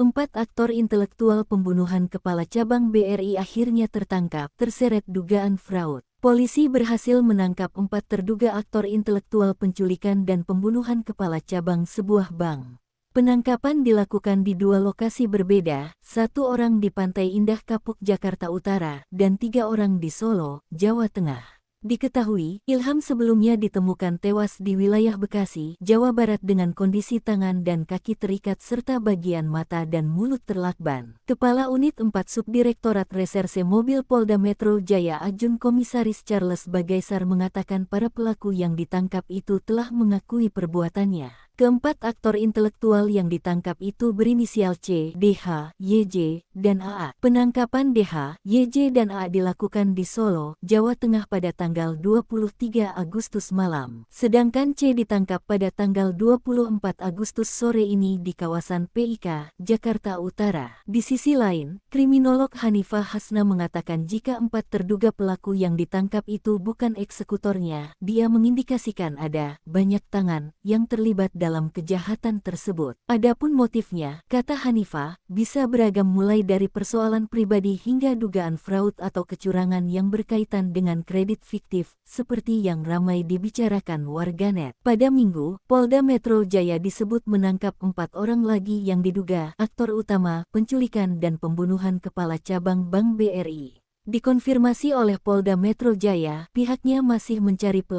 4 aktor intelektual pembunuhan kepala cabang BRI akhirnya tertangkap, terseret dugaan fraud. Polisi berhasil menangkap 4 terduga aktor intelektual penculikan dan pembunuhan kepala cabang sebuah bank. Penangkapan dilakukan di 2 lokasi berbeda, 1 orang di Pantai Indah Kapuk, Jakarta Utara, dan 3 orang di Solo, Jawa Tengah. Diketahui, Ilham sebelumnya ditemukan tewas di wilayah Bekasi, Jawa Barat dengan kondisi tangan dan kaki terikat serta bagian mata dan mulut terlakban. Kepala Unit 4 Subdirektorat Reserse Mobil Polda Metro Jaya Ajun Komisaris Charles Bagaisar mengatakan para pelaku yang ditangkap itu telah mengakui perbuatannya. Keempat aktor intelektual yang ditangkap itu berinisial C, DH, YJ, dan AA. Penangkapan DH, YJ, dan AA dilakukan di Solo, Jawa Tengah pada tanggal 23 Agustus malam. Sedangkan C ditangkap pada tanggal 24 Agustus sore ini di kawasan PIK, Jakarta Utara. Di sisi lain, kriminolog Hanifah Hasna mengatakan jika 4 terduga pelaku yang ditangkap itu bukan eksekutornya, dia mengindikasikan ada banyak tangan yang terlibat dalam kejahatan tersebut. Adapun motifnya, kata Hanifah, bisa beragam mulai dari persoalan pribadi hingga dugaan fraud atau kecurangan yang berkaitan dengan kredit fiktif, seperti yang ramai dibicarakan warganet. Pada Minggu, Polda Metro Jaya disebut menangkap 4 orang lagi yang diduga aktor utama penculikan dan pembunuhan kepala cabang Bank BRI. Dikonfirmasi oleh Polda Metro Jaya, pihaknya masih mencari pelaku